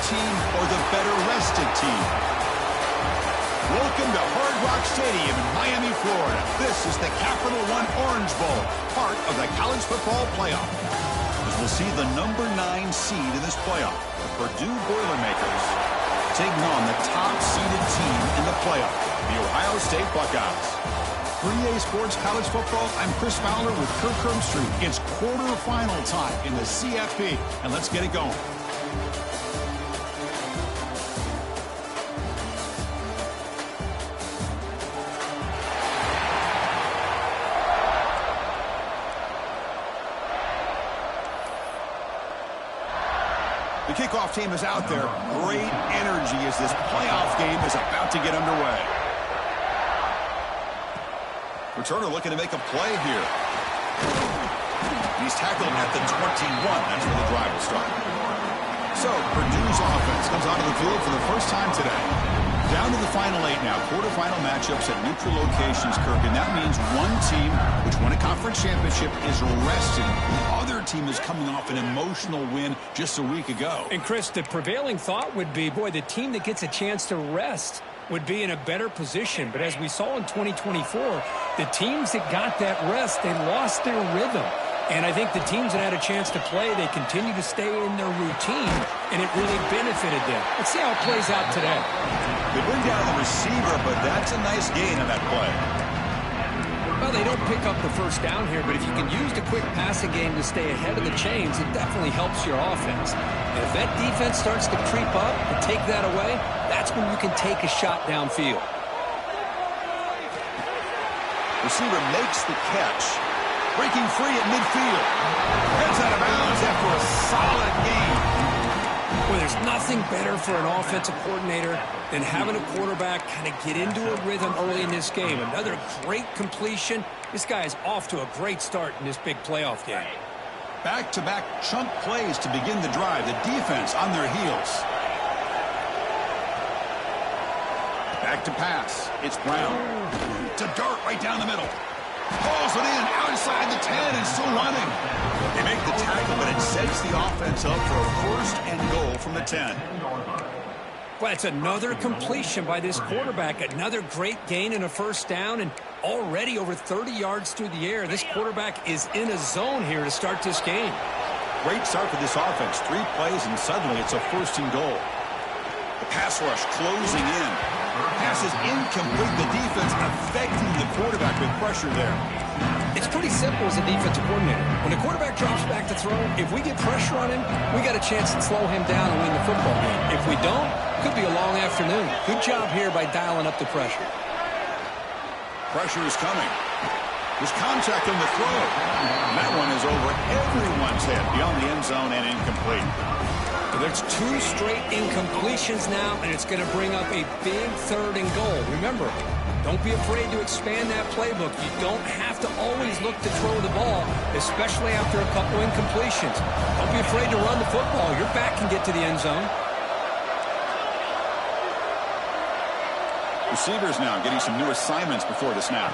team or the better rested team? Welcome to Hard Rock Stadium in Miami, Florida. This is the Capital One Orange Bowl, part of the college football playoff. As we'll see the number 9 seed in this playoff, the Purdue Boilermakers, taking on the top-seeded team in the playoff, the Ohio State Buckeyes. For EA Sports College Football, I'm Chris Fowler with Kirk Herbstreit. It's quarterfinal time in the CFP, and let's get it going. The kickoff team is out there. Great energy as this playoff game is about to get underway. Returner looking to make a play here. He's tackled at the 21. That's where the drive will start. So, Purdue's offense comes onto the field for the first time today. Down to the final 8 now. Quarterfinal matchups at neutral locations, Kirk. And that means one team, which won a conference championship, is resting. The other team is coming off an emotional win just a week ago. And, Chris, the prevailing thought would be, boy, the team that gets a chance to rest would be in a better position. But as we saw in 2024, the teams that got that rest, they lost their rhythm. And I think the teams that had a chance to play, they continue to stay in their routine, and it really benefited them. Let's see how it plays out today. They bring down the receiver, but that's a nice gain on that play. Well, they don't pick up the first down here, but if you can use the quick passing game to stay ahead of the chains, it definitely helps your offense. And if that defense starts to creep up and take that away, that's when you can take a shot downfield. Receiver makes the catch. Breaking free at midfield. Heads out of bounds after a solid game. Well, there's nothing better for an offensive coordinator than having a quarterback kind of get into a rhythm early in this game. Another great completion. This guy is off to a great start in this big playoff game. Back-to-back chunk plays to begin the drive. The defense on their heels. Back to pass. It's Brown. To dart right down the middle. Pulls it in outside the 10 and still running. They make the tackle, but it sets the offense up for a first and goal from the 10. Well, it's another completion by this quarterback. Another great gain and a first down, and already over 30 yards through the air. This quarterback is in a zone here to start this game. Great start for this offense. 3 plays, and suddenly it's a first and goal. The pass rush closing in. Pass is incomplete. The defense affecting the quarterback with pressure there. It's pretty simple as a defensive coordinator. When the quarterback drops back to throw, if we get pressure on him, we got a chance to slow him down and win the football game. If we don't, could be a long afternoon. Good job here by dialing up the pressure. Pressure is coming. There's contact on the throw. And that one is over everyone's head beyond the end zone and incomplete. There's 2 straight incompletions now, and it's going to bring up a big 3rd and goal. Remember, don't be afraid to expand that playbook. You don't have to always look to throw the ball, especially after a couple incompletions. Don't be afraid to run the football. Your back can get to the end zone. Receivers now getting some new assignments before the snap.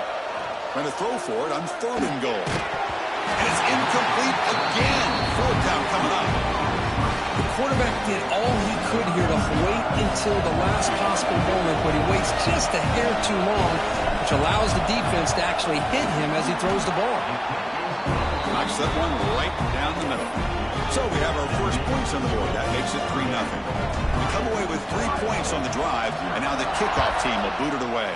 Trying to throw for it on 3rd and goal. And it's incomplete again. 4th down coming up. The quarterback did all he could here to wait until the last possible moment, but he waits just a hair too long, which allows the defense to actually hit him as he throws the ball. Knocks that one right down the middle. So we have our first points on the board. That makes it 3-0. We come away with 3 points on the drive, and now the kickoff team will boot it away.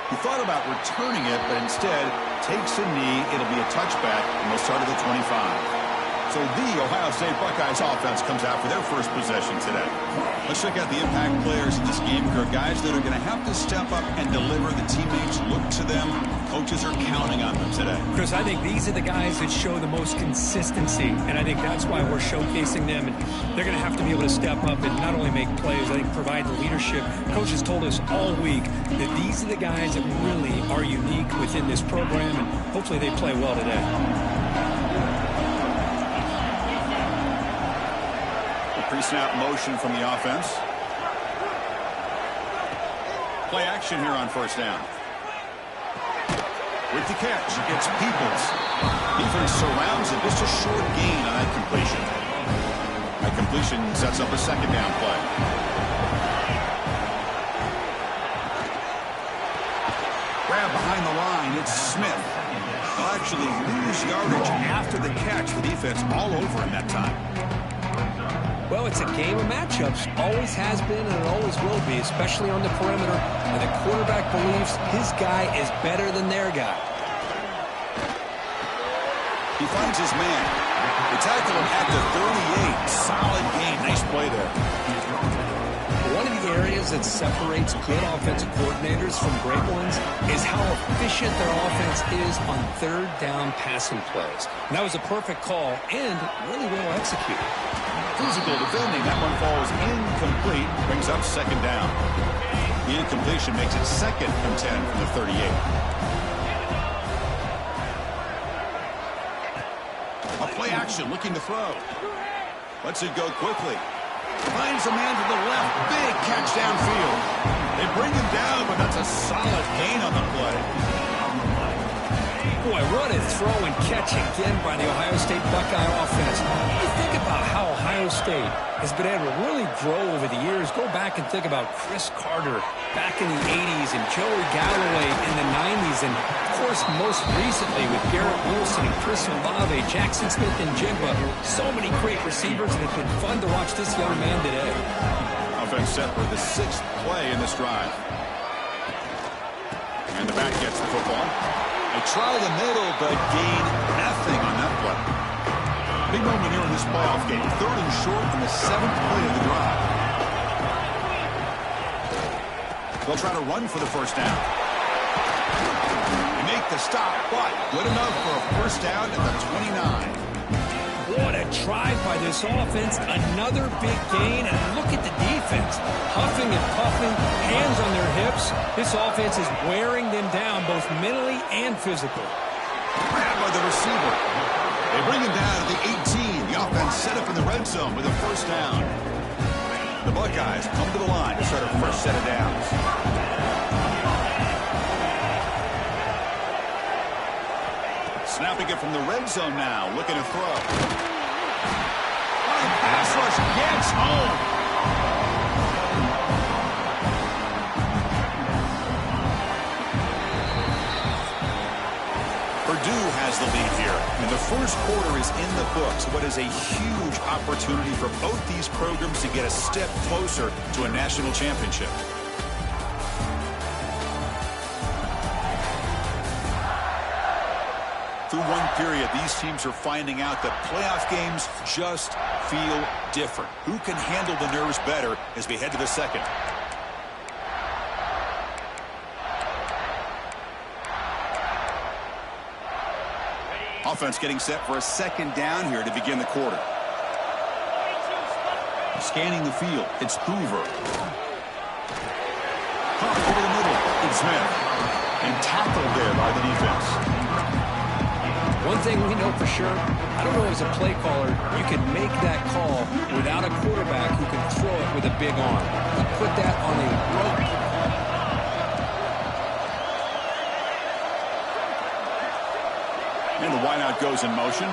He thought about returning it, but instead takes a knee. It'll be a touchback, and they'll start at the 25. So the Ohio State Buckeyes offense comes out for their first possession today. Let's check out the impact players in this game. There are guys that are going to have to step up and deliver. The teammates look to them. Coaches are counting on them today. Chris, I think these are the guys that show the most consistency, and I think that's why we're showcasing them. And they're going to have to be able to step up and not only make plays, I think provide the leadership. Coaches told us all week that these are the guys that really are unique within this program, and hopefully they play well today. Pre-snap motion from the offense. Play action here on first down. With the catch, it's Peoples. Defense surrounds it. Just a short gain on that completion. sets up a second down play. Grab behind the line. It's Smith. They'll actually lose yardage after the catch. The defense all over him that time. Well, it's a game of matchups. Always has been and it always will be, especially on the perimeter. And the quarterback believes his guy is better than their guy. He finds his man. They tackle him at the 38. Solid game. Nice play there. One of the areas that separates good offensive coordinators from great ones is how efficient their offense is on third down passing plays. And that was a perfect call and really well executed. Physical defending. That one falls incomplete. Brings up second down. The incompletion makes it second and 10 from the 38. A play action looking to throw. Lets it go quickly. Finds a man to the left. Big catch downfield. They bring him down, but that's a solid gain on the play. Boy, run and throw and catch again by the Ohio State Buckeye offense. You think about how Ohio State has been able to really grow over the years. Go back and think about Chris Carter back in the 80s and Joey Galloway in the 90s. And, of course, most recently with Garrett Wilson and Chris Olave, Jackson Smith and Jigba. So many great receivers, and it's been fun to watch this young man today. Offense set for the 6th play in this drive. And the back gets the football. They try the middle, but gain nothing on that play. Big moment here in this playoff game. 3rd and short in the 7th play of the drive. They'll try to run for the first down. They make the stop, but good enough for a first down at the 29. What a drive by this offense. Another big gain, and look at the defense. Huffing and puffing, hands on their hips. This offense is wearing them down both mentally and physically. Grabbed by the receiver. They bring him down at the 18. The offense set up in the red zone with a first down. The Buckeyes come to the line to start their first set of downs. Snapping it from the red zone now, looking to throw. Pass rush gets home. Purdue has the lead here, and the first quarter is in the books. What is a huge opportunity for both these programs to get a step closer to a national championship. Through one period, these teams are finding out that playoff games just feel different. Who can handle the nerves better as we head to the second? Offense getting set for a second down here to begin the quarter. Scanning the field, it's Hoover. Pop over the middle, it's Smith. And tackled there by the defense. One thing we know for sure, I don't know as a play caller, you can make that call without a quarterback who can throw it with a big arm. He put that on a rope. And the wideout goes in motion.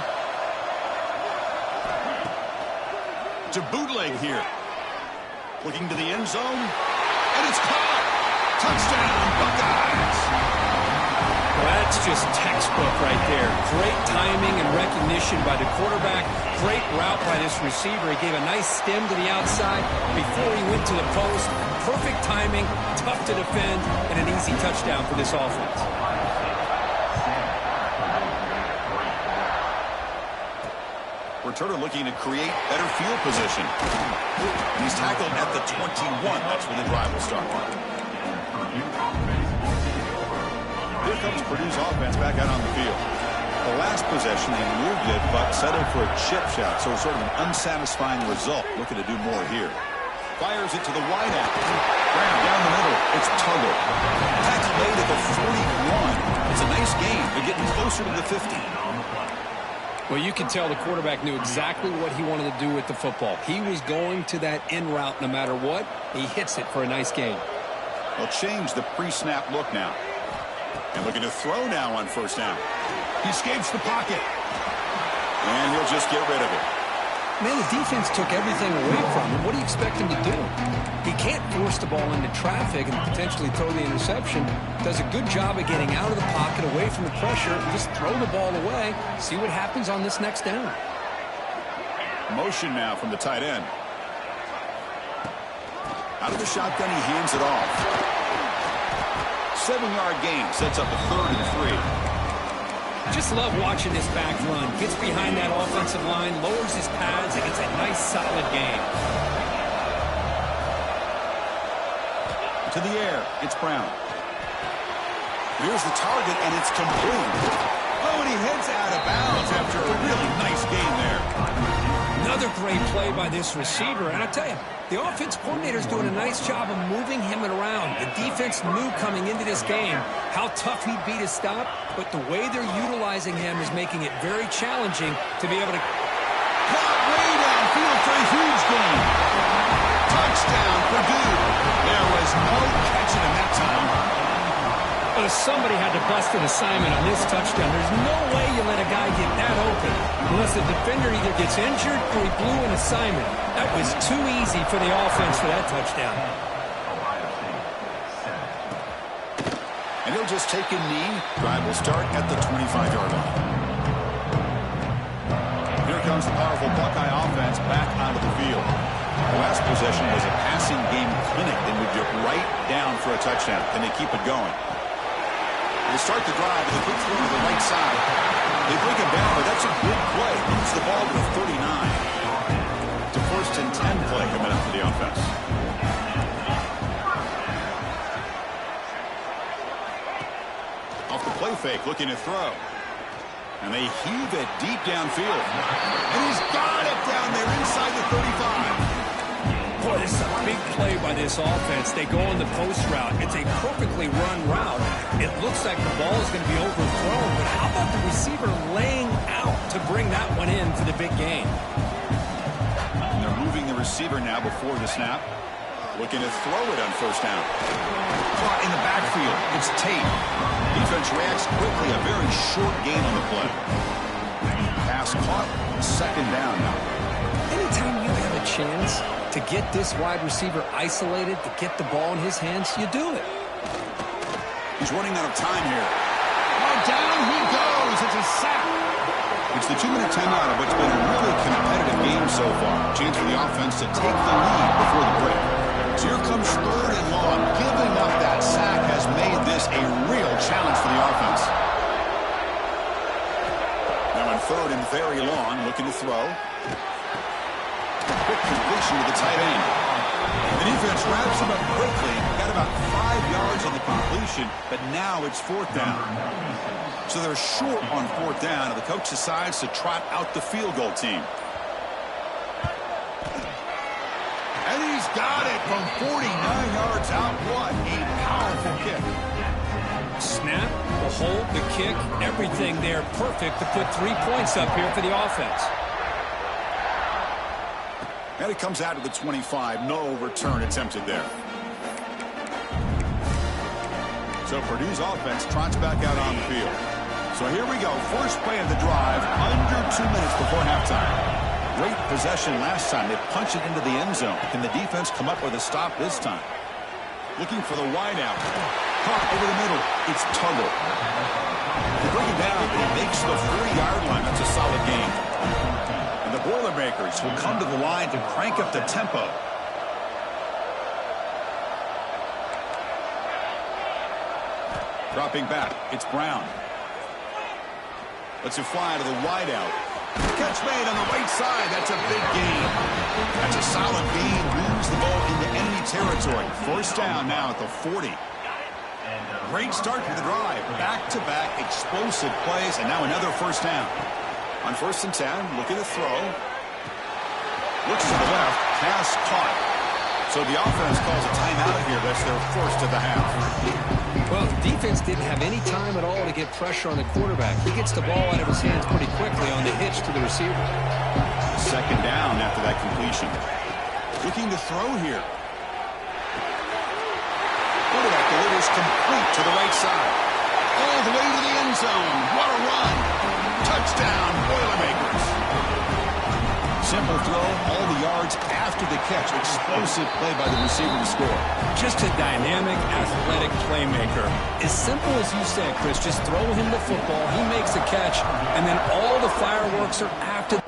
To bootleg here. Looking to the end zone. And it's caught. Touchdown, Buckeyes. That's just textbook right there. Great timing and recognition by the quarterback. Great route by this receiver. He gave a nice stem to the outside before he went to the post. Perfect timing, tough to defend, and an easy touchdown for this offense. Returner looking to create better field position. He's tackled at the 21. That's where the drive will start. Here comes Purdue's offense back out on the field. The last possession, they moved it, but settled for a chip shot, so sort of an unsatisfying result. Looking to do more here. Fires it to the wideout. Grab down the middle. It's Tuggle. Tackle made at the 41. It's a nice gain. They're getting closer to the 50. Well, you can tell the quarterback knew exactly what he wanted to do with the football. He was going to that in route no matter what. He hits it for a nice gain. They'll change the pre-snap look now. And looking to throw now on first down. He escapes the pocket. And he'll just get rid of it. Man, the defense took everything away from him. What do you expect him to do? He can't force the ball into traffic and potentially throw the interception. Does a good job of getting out of the pocket, away from the pressure, and just throw the ball away. See what happens on this next down. Motion now from the tight end. Out of the shotgun, he hands it off. 7-yard gain sets up a 3rd and 3. Just love watching this back run. Gets behind that offensive line, lowers his pads, and gets a nice, solid gain. To the air, it's Brown. Here's the target, and it's complete. Oh, and he heads out of bounds after a really nice gain there. Another great play by this receiver. And I tell you, the offense coordinator's doing a nice job of moving him around. The defense knew coming into this game how tough he'd be to stop, but the way they're utilizing him is making it very challenging to be able to... Caught way downfield for a huge gain. Touchdown, Purdue. There was no catching him that time. Well, somebody had to bust an assignment on this touchdown. There's no way you let a guy get that open unless the defender either gets injured or he blew an assignment. That was too easy for the offense for that touchdown. And he'll just take a knee. Drive will start at the 25-yard line. Here comes the powerful Buckeye offense back onto the field. The last possession was a passing game clinic. They moved it right down for a touchdown. Can they keep it going? They start the drive with a quick throw to the right side. They break him down, but that's a good play. Moves the ball to the 39. It's a 1st and 10 play coming up for the offense. Off the play fake, looking to throw. And they heave it deep downfield. And he's got it down there inside the 35. Boy, this is a big play by this offense. They go on the post route. It's a perfectly run route. It looks like the ball is going to be overthrown, but how about the receiver laying out to bring that one in for the big game? And they're moving the receiver now before the snap. Looking to throw it on 1st down. Caught in the backfield. It's Tate. Defense reacts quickly. A very short gain on the play. Pass caught. 2nd down now. Anytime you have a chance to get this wide receiver isolated, to get the ball in his hands, you do it. He's running out of time here. Oh, down he goes. It's a sack. It's the 2-minute timeout of what's been a really competitive game so far. Chance for the offense to take the lead before the break. So here comes 3rd and long. Giving up that sack has made this a real challenge for the offense. Now on 3rd and very long, looking to throw. Quick completion to the tight end. The defense wraps him up quickly. Got about 5 yards on the completion, but now it's 4th down. So they're short on 4th down, and the coach decides to trot out the field goal team. And he's got it from 49 yards out. What a powerful kick. Snap, the hold, the kick, everything there perfect to put 3 points up here for the offense. And it comes out to the 25. No return attempted there. So Purdue's offense trots back out on the field. So here we go. First play of the drive, under 2 minutes before halftime. Great possession last time. They punch it into the end zone. Can the defense come up with a stop this time? Looking for the wideout. Caught over the middle. It's Tuggle. They bring him down, but he makes the 40-yard line. That's a solid gain. And the Boilermakers will come to the line to crank up the tempo. Dropping back, it's Brown. Lets it fly to the wideout. Catch made on the right side. That's a big gain. That's a solid gain. Moves the ball into enemy territory. 1st down now at the 40. Great start to the drive. Back-to-back explosive plays, and now another 1st down. On 1st and 10, looking to throw. Looks to the left. Pass caught. So the offense calls a timeout here. That's their 1st of the half. Well, the defense didn't have any time at all to get pressure on the quarterback. He gets the ball out of his hands pretty quickly on the hitch to the receiver. 2nd down after that completion. Looking to throw here. Quarterback delivers complete to the right side. All the way to the end zone. What a run. Touchdown, Boilermakers. So simple throw, all the yards after the catch. Explosive play by the receiver to score. Just a dynamic, athletic playmaker. As simple as you said, Chris, just throw him the football, he makes the catch, and then all the fireworks are after.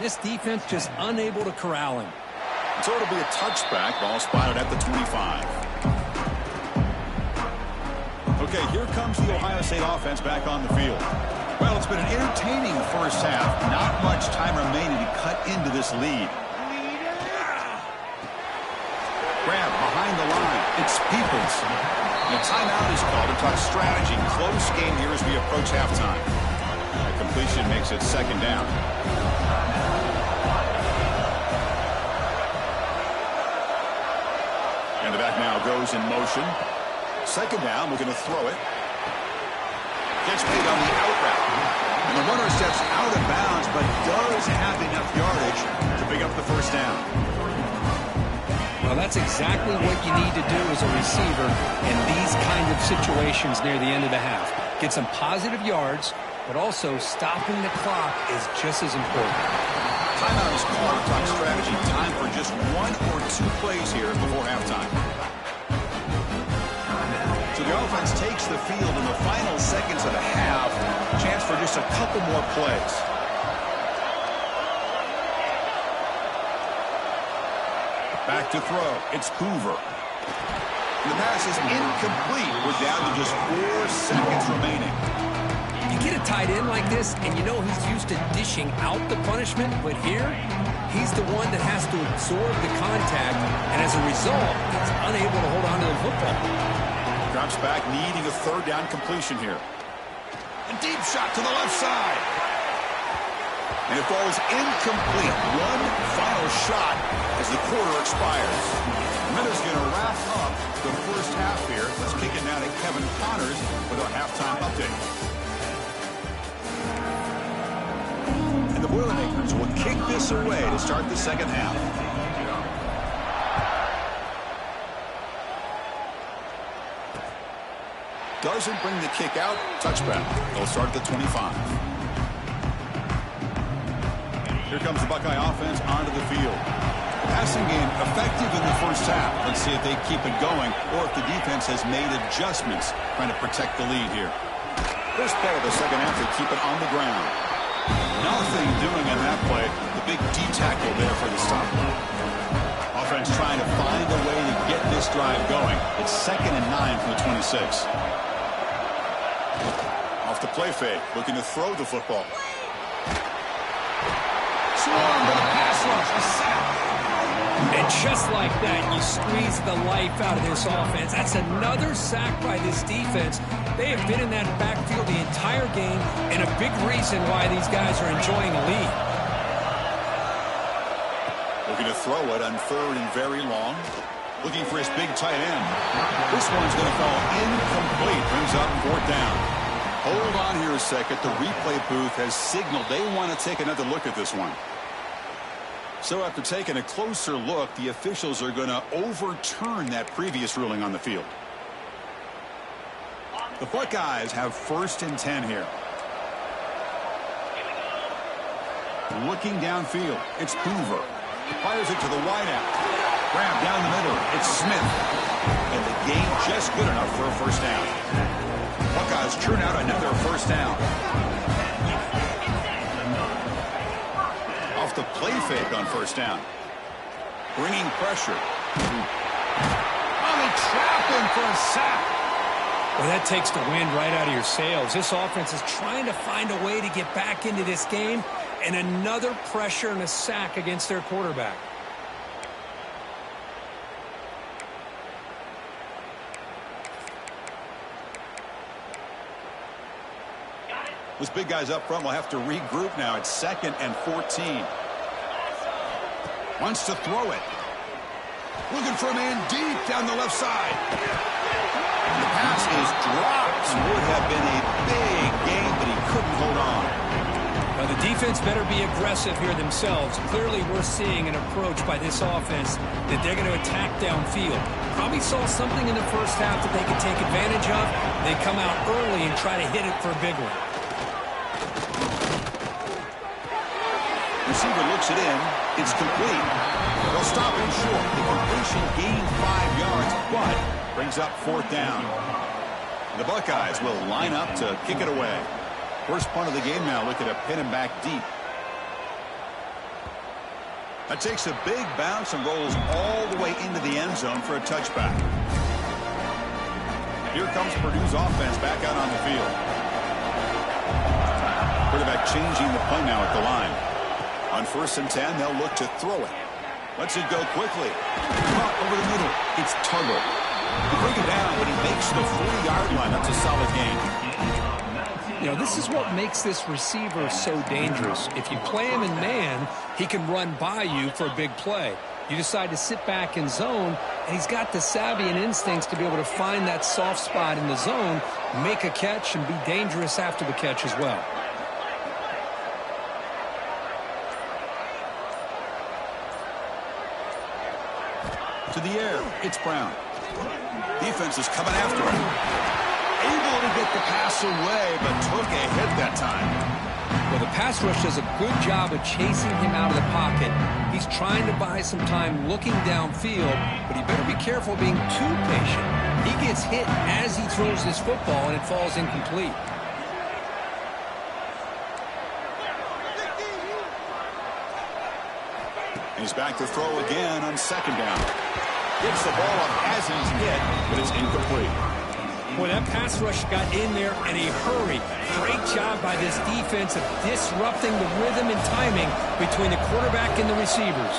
This defense just unable to corral him. So it'll be a touchback. Ball spotted at the 25. Okay, here comes the Ohio State offense back on the field. Well, it's been an entertaining first half. Not much time remaining to cut into this lead. Grab behind the line. It's Peoples. And a timeout is called to talk strategy. Close game here as we approach halftime. A completion makes it second down. And the back now goes in motion. Second down, we're going to throw it. Gets paid on the out route. And the runner steps out of bounds, but does have enough yardage to pick up the first down. Well, that's exactly what you need to do as a receiver in these kind of situations near the end of the half. Get some positive yards, but also stopping the clock is just as important. Timeout is called to talk strategy. Time for just one or two plays here before halftime. So the offense takes the field in the final seconds of the half. Chance for just a couple more plays. Back to throw. It's Hoover. The pass is incomplete. We're down to just 4 seconds remaining. You get a tight end like this, and you know he's used to dishing out the punishment, but here, he's the one that has to absorb the contact, and as a result, he's unable to hold on to the football. Drops back, needing a third down completion here. A deep shot to the left side. And it falls incomplete. One final shot as the quarter expires. Minutes going to wrap up the first half here. Let's kick it now to Kevin Connors with our halftime update. And the Boilermakers will kick this away to start the second half. Doesn't bring the kick out. Touchback. They'll start at the 25. Here comes the Buckeye offense onto the field. Passing game effective in the first half. Let's see if they keep it going or if the defense has made adjustments trying to protect the lead here. First play of the second half, they keep it on the ground. Nothing doing in that play. The big D tackle there for the stop. Offense trying to find a way to get this drive going. It's 2nd and 9 from the 26. Off the play fake, looking to throw the football. Swarm to the pass rush, a sack. And just like that, you squeeze the life out of this offense. That's another sack by this defense. They have been in that backfield the entire game, and a big reason why these guys are enjoying a lead. Looking to throw it on 3rd and very long. Looking for his big tight end. This one's going to fall incomplete. Brings up 4th down. Hold on here a second. The replay booth has signaled they want to take another look at this one. So after taking a closer look, the officials are going to overturn that previous ruling on the field. The Buckeyes have 1st and 10 here. Looking downfield, it's Hoover. Fires it to the wideout. Grab down the middle, it's Smith. And the gain just good enough for a first down. Buckeyes churn out another first down. Off the play fake on first down. Bringing pressure. Oh, they trap him for a sack. Well, that takes the wind right out of your sails. This offense is trying to find a way to get back into this game, and another pressure and a sack against their quarterback. Those big guys up front will have to regroup now. It's 2nd and 14. Wants to throw it. Looking for a man deep down the left side. And the pass is dropped. Would have been a big game, but he couldn't hold on. Now the defense better be aggressive here themselves. Clearly we're seeing an approach by this offense that they're going to attack downfield. Probably saw something in the first half that they could take advantage of. They come out early and try to hit it for a big one. receiver looks it in. It's complete. They'll stop him short. The completion gained 5 yards, but brings up 4th down. The Buckeyes will line up to kick it away. First punt of the game now, looking to pin him back deep. That takes a big bounce and rolls all the way into the end zone for a touchback. Here comes Purdue's offense back out on the field. Quarterback changing the play now at the line. On 1st and 10, they'll look to throw it. Lets it go quickly. Caught over the middle. It's Tuggle. They bring it down, but he makes the 40-yard line. That's a solid gain. You know, this is what makes this receiver so dangerous. If you play him in man, he can run by you for a big play. You decide to sit back in zone, and he's got the savvy and instincts to be able to find that soft spot in the zone, make a catch, and be dangerous after the catch as well. To the air, it's Brown. Defense is coming after him. Able to get the pass away, but took a hit that time. Well, the pass rush does a good job of chasing him out of the pocket. He's trying to buy some time looking downfield, but he better be careful being too patient. He gets hit as he throws this football, and it falls incomplete. He's back to throw again on 2nd down. Gets the ball up as he's hit, but it's incomplete. Boy, that pass rush got in there in a hurry. Great job by this defense of disrupting the rhythm and timing between the quarterback and the receivers.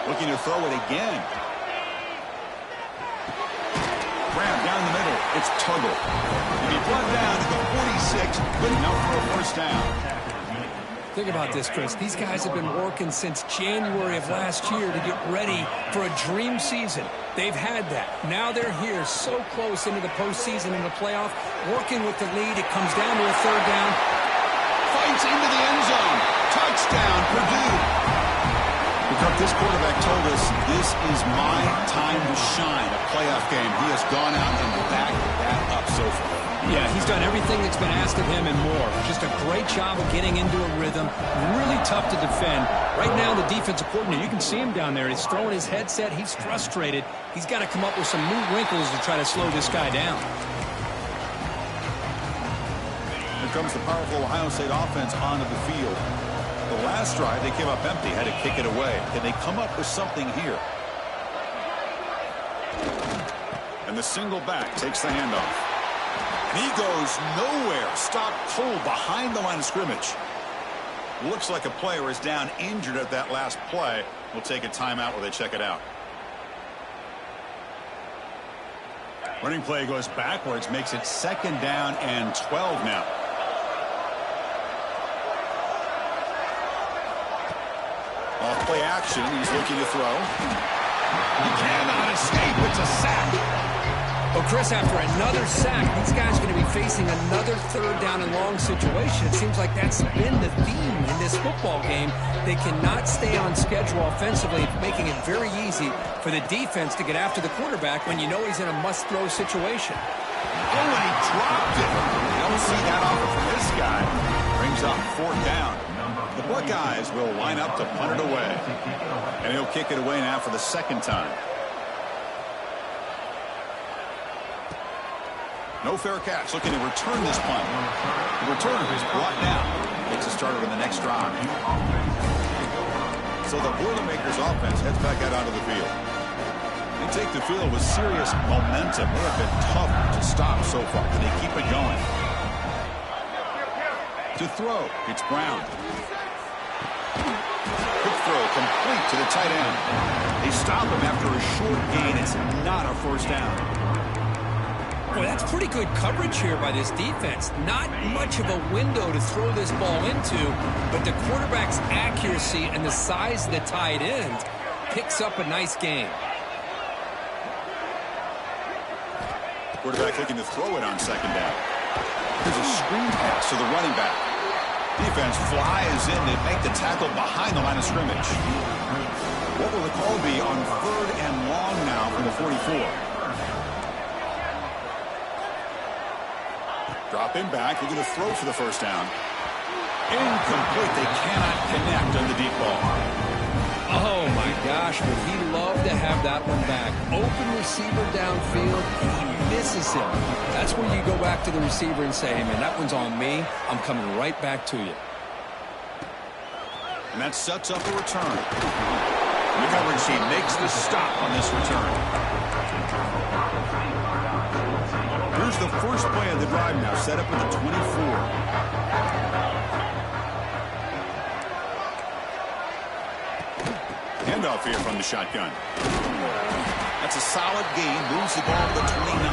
Looking to throw it again. Brown down the middle. It's Tuggle. And he brought down to the 46, good enough for a 1st down. Think about this, Chris. These guys have been working since January of last year to get ready for a dream season. They've had that. Now they're here so close into the postseason and the playoff, working with the lead. It comes down to a 3rd down. Fights into the end zone. Touchdown, Purdue. This quarterback told us this is my time to shine, a playoff game. He has gone out and backed that up so far. Yeah, he's done everything that's been asked of him and more. Just a great job of getting into a rhythm. Really tough to defend. Right now, the defensive coordinator, you can see him down there. He's throwing his headset. He's frustrated. He's got to come up with some new wrinkles to try to slow this guy down. Here comes the powerful Ohio State offense onto the field. The last drive, they came up empty, had to kick it away. Can they come up with something here? And the single back takes the handoff. And he goes nowhere. Stopped cold behind the line of scrimmage. Looks like a player is down injured at that last play. We'll take a timeout while they check it out. Running play goes backwards, makes it 2nd down and 12 now. Off play action, he's looking to throw. He cannot escape, it's a sack. Well, Chris, after another sack, these guys are going to be facing another 3rd down and long situation. It seems like that's been the theme in this football game. They cannot stay on schedule offensively, making it very easy for the defense to get after the quarterback when you know he's in a must-throw situation. Oh, and he dropped it. You don't see that often from this guy. Brings up 4th down. The Buckeyes will line up to punt it away. And he'll kick it away now for the 2nd time. No fair catch, looking to return this punt. The returner is brought down. Gets a starter in the next drive. So the Boilermakers offense heads back out onto the field. They take the field with serious momentum. They have been tough to stop so far. Can they keep it going? To throw, it's Brown. Quick throw, complete to the tight end. They stop him after a short gain. It's not a 1st down. Boy, that's pretty good coverage here by this defense. Not much of a window to throw this ball into, but the quarterback's accuracy and the size of the tight end picks up a nice game. Quarterback looking to throw it on 2nd down. Here's a screen pass to the running back. Defense flies in to make the tackle behind the line of scrimmage. What will the call be on 3rd and long now from the 44? Drop him back. Looking to throw for the 1st down. Incomplete. They cannot connect on the deep ball. Oh, my gosh, would he love to have that one back. Open receiver downfield, and he misses him. That's where you go back to the receiver and say, hey, man, that one's on me. I'm coming right back to you. And that sets up a return. The coverage team makes the stop on this return. Here's the first play of the drive now, set up at the 24. Handoff here from the shotgun. That's a solid gain. Moves the ball to the 29.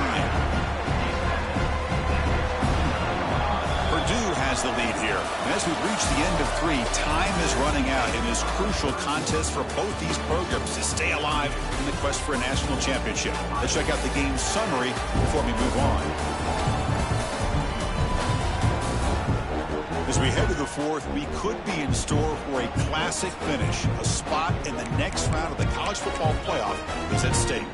Purdue has the lead here. And as we've reached the end of 3, time is running out in this crucial contest for both these programs to stay alive in the quest for a national championship. Let's check out the game summary before we move on. As we head to the 4th, we could be in store for a classic finish. A spot in the next round of the college football playoff is at stake.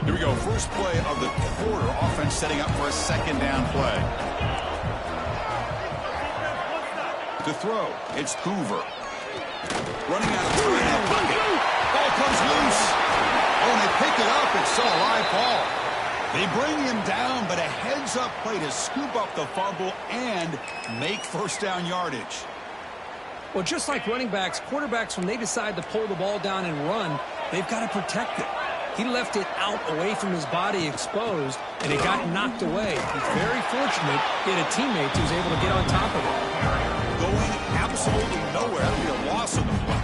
Here we go. First play of the quarter. Offense setting up for a second down play. To throw, it's Hoover. Running out of time in the pocket. Ball comes loose. Oh, and they pick it up. It's still a live ball. They bring him down, but a heads-up play to scoop up the fumble and make first down yardage. Well, just like running backs, quarterbacks, when they decide to pull the ball down and run, they've got to protect it. He left it out away from his body exposed, and it got knocked away. He's very fortunate he had a teammate who was able to get on top of it. Going absolutely nowhere. That would be a loss of the play.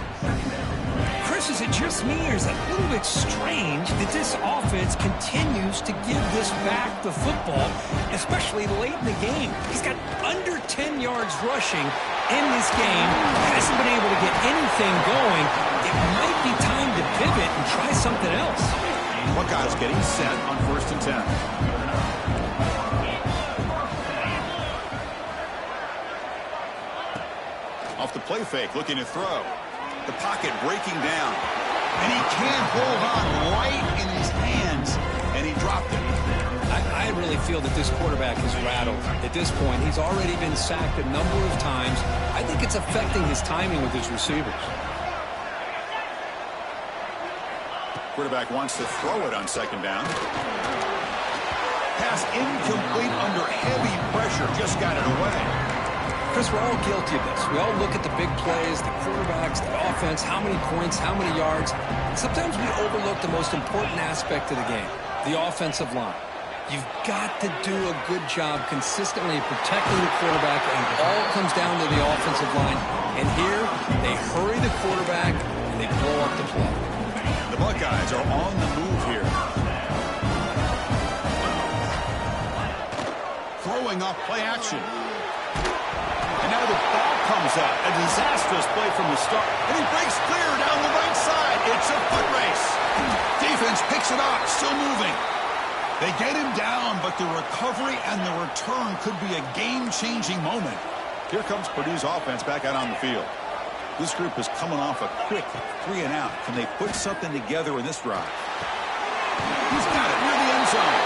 Chris, is it just me, or is it a little bit strange that this offense continues to give this back the football, especially late in the game? He's got under 10 yards rushing in this game. Hasn't been able to get anything going. It might be time to pivot and try something else. Buckeyes getting set on 1st and 10. Off the play fake, looking to throw. The pocket breaking down. And he can't hold on right in his hands. And he dropped it. I really feel that this quarterback is rattled. At this point, he's already been sacked a number of times. I think it's affecting his timing with his receivers. Quarterback wants to throw it on 2nd down. Pass incomplete under heavy pressure. Just got it away. Chris, we're all guilty of this. We all look at the big plays, the quarterbacks, the offense, how many points, how many yards. Sometimes we overlook the most important aspect of the game, the offensive line. You've got to do a good job consistently protecting the quarterback, and it all comes down to the offensive line. And here, they hurry the quarterback, and they blow up the play. The Buckeyes are on the move here. Throwing off play action. And now the ball comes out. A disastrous play from the start. And he breaks clear down the right side. It's a foot race. Defense picks it up, still moving. They get him down, but the recovery and the return could be a game-changing moment. Here comes Purdue's offense back out on the field. This group is coming off a quick 3 and out. Can they put something together in this drive? He's got it near the end zone.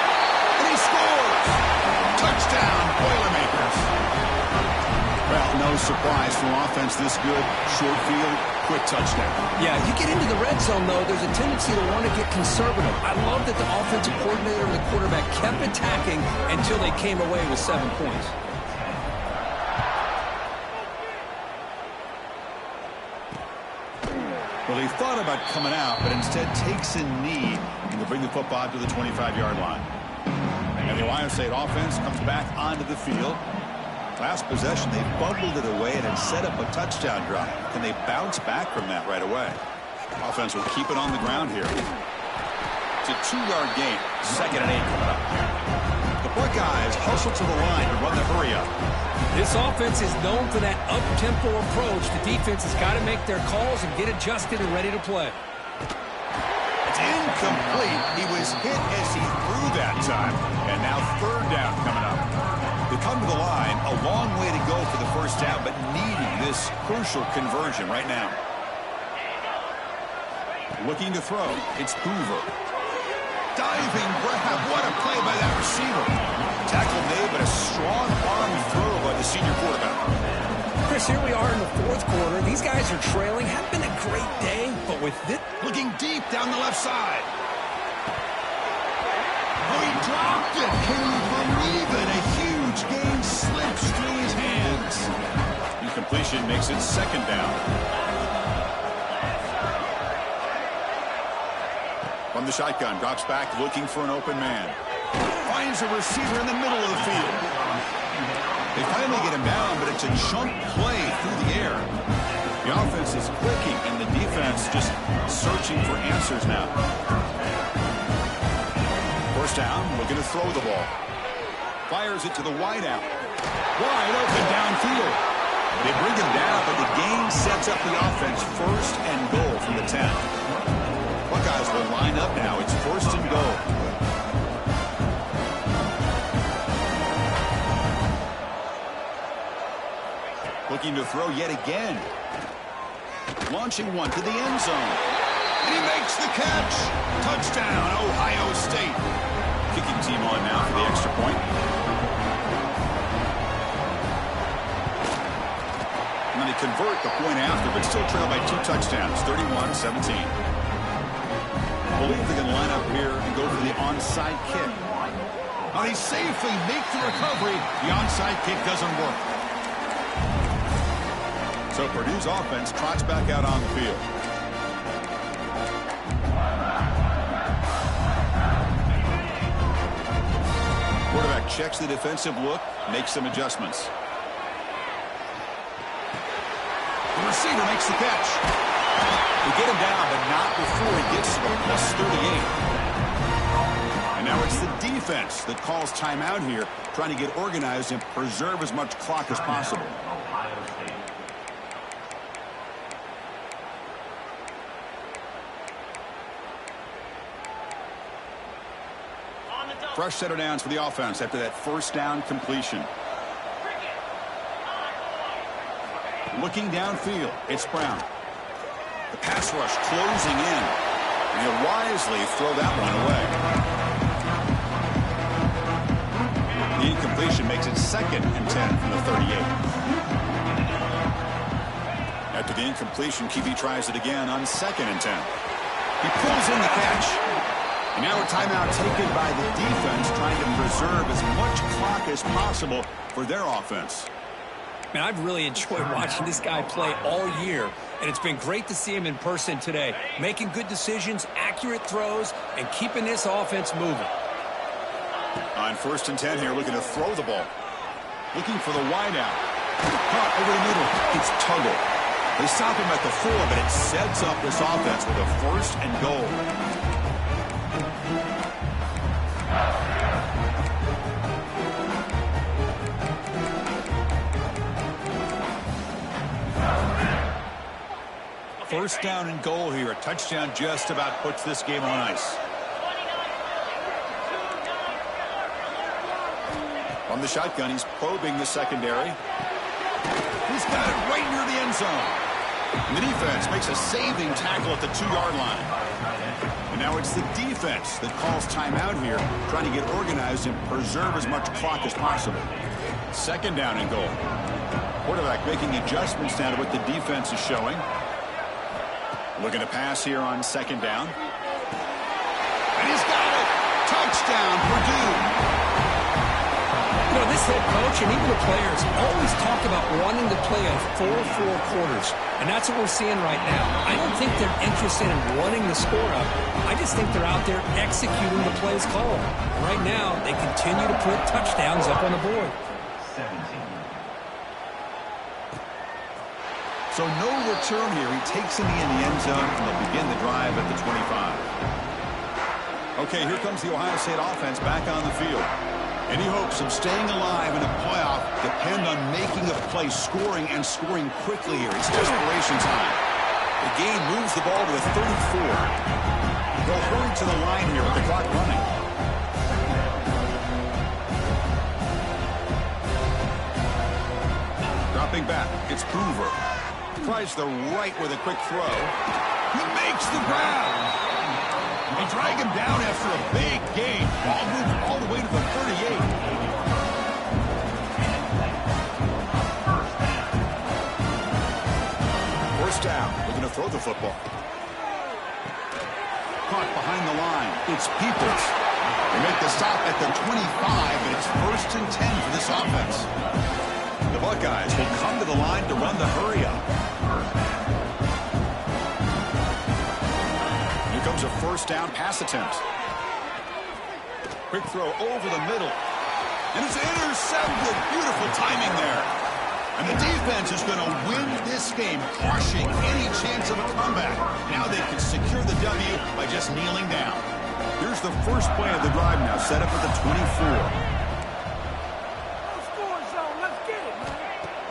And he scores. Touchdown, Boilermakers. Well, no surprise from offense this good. Short field, quick touchdown. Yeah, you get into the red zone, though, there's a tendency to want to get conservative. I love that the offensive coordinator and the quarterback kept attacking until they came away with 7 points. Well, he thought about coming out, but instead takes a knee to bring the football to the 25-yard line. And the Ohio State offense comes back onto the field. Last possession, they fumbled it away and had set up a touchdown drive. Can they bounce back from that right away? Offense will keep it on the ground here. It's a 2-yard gain. 2nd and 8 coming up. The Buckeyes hustle to the line to run the hurry-up. This offense is known for that up-tempo approach. The defense has got to make their calls and get adjusted and ready to play. It's incomplete. He was hit as he threw that time. And now 3rd down coming up. They come to the line, a long way to go for the first down, but needing this crucial conversion right now. Looking to throw, it's Hoover. Diving grab, what a play by that receiver. Tackle made, but a strong arm throw by the senior quarterback. Chris, here we are in the fourth quarter. These guys are trailing. Haven't been a great day, but with this... Looking deep down the left side. Oh, he dropped it. Can you believe it? A huge game slips through his hands. Incompletion makes it second down. From the shotgun, drops back looking for an open man. Finds a receiver in the middle of the field. They finally get him down, but it's a chunk play through the air. The offense is clicking, and the defense just searching for answers now. First down, looking to throw the ball. Fires it to the wideout. Wide open downfield. They bring him down, but the game sets up the offense first and goal from the 10. Buckeyes will line up now. It's first and goal. Looking to throw yet again. Launching one to the end zone. And he makes the catch. Touchdown, Ohio State. Kicking team on now for the extra point. And then they convert the point after, but still trail by 2 touchdowns, 31-17. I believe they're going to line up here and go for the onside kick. Now they safely make the recovery. The onside kick doesn't work. So Purdue's offense trots back out on the field. Quarterback checks the defensive look, makes some adjustments. The receiver makes the catch. They get him down, but not before he gets to the +38. And now it's the defense that calls timeout here, trying to get organized and preserve as much clock as possible. Fresh set of downs for the offense after that first down completion. Looking downfield, it's Brown. The pass rush closing in. And he'll wisely throw that one away. The incompletion makes it second and 10 from the 38. After the incompletion, QB tries it again on second and 10. He pulls in the catch. And now a timeout taken by the defense, trying to preserve as much clock as possible for their offense. Man, I've really enjoyed watching this guy play all year, and it's been great to see him in person today, making good decisions, accurate throws, and keeping this offense moving. On first and 10 here, looking to throw the ball. Looking for the wideout. Caught over the middle. It's Tuggle. They stop him at the 4, but it sets up this offense with a first and goal. First down and goal here. A touchdown just about puts this game on ice. On the shotgun, he's probing the secondary. He's got it right near the end zone. And the defense makes a saving tackle at the 2-yard line. And now it's the defense that calls timeout here, trying to get organized and preserve as much clock as possible. Second down and goal. Quarterback making adjustments now to what the defense is showing. Looking to pass here on second down. And he's got it. Touchdown, Purdue. You know, this head coach and even the players always talk about wanting to play a 4-4 quarters. And that's what we're seeing right now. I don't think they're interested in running the score up. I just think they're out there executing the plays called. Right now, they continue to put touchdowns up on the board. So no return here. He takes him in the end zone, and they'll begin the drive at the 25. Okay, here comes the Ohio State offense back on the field. Any hopes of staying alive in a playoff depend on making a play, scoring, and scoring quickly here. It's desperation time. The game moves the ball to the 34. They'll hurry to the line here with the clock running. Dropping back, it's Hoover. Tries the right with a quick throw. He makes the grab. They drag him down after a big gain. Ball moves all the way to the 38. first down. Looking to throw the football. Caught behind the line. It's Peoples. They make the stop at the 25, and it's 1st and 10 for this offense. The Buckeyes will come to the line to run the hurry-up. Here comes a first down pass attempt. Quick throw over the middle. And it's intercepted. Beautiful timing there. And the defense is going to win this game, crushing any chance of a comeback. Now they can secure the W by just kneeling down. Here's the first play of the drive now, set up at the 24.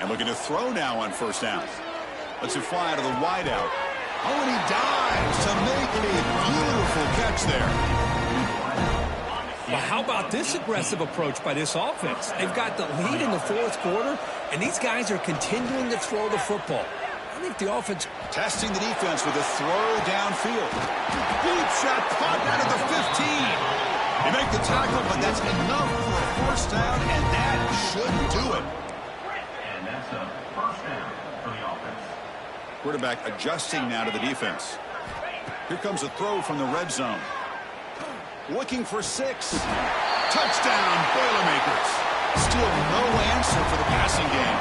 And looking to throw now on first down. Lets it fly out of the wideout. Oh, and he dives to make a beautiful catch there. Well, how about this aggressive approach by this offense? They've got the lead in the 4th quarter, and these guys are continuing to throw the football. I think the offense... Testing the defense with a throw downfield. Deep shot caught out of the 15. They make the tackle, but that's enough for a first down, and that should do it. And that's a first down for the offense. Quarterback adjusting now to the defense. Here comes a throw from the red zone. Looking for 6. Touchdown, Boilermakers. Still no answer for the passing game.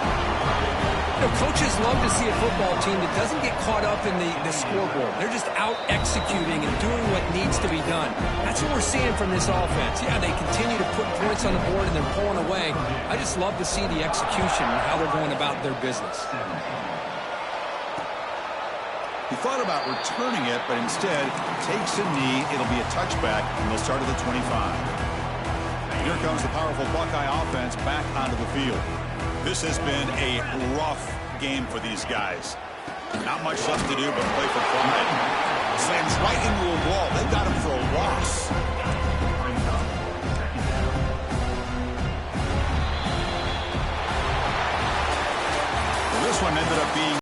You know, coaches love to see a football team that doesn't get caught up in the scoreboard. They're just out executing and doing what needs to be done. That's what we're seeing from this offense. Yeah, they continue to put points on the board and they're pulling away. I just love to see the execution and how they're going about their business. He thought about returning it, but instead takes a knee. It'll be a touchback, and they'll start at the 25. Here comes the powerful Buckeye offense back onto the field. This has been a rough game for these guys. Not much left to do but play for pride. Slams right into a wall. They've got him for a loss. Well, this one ended up being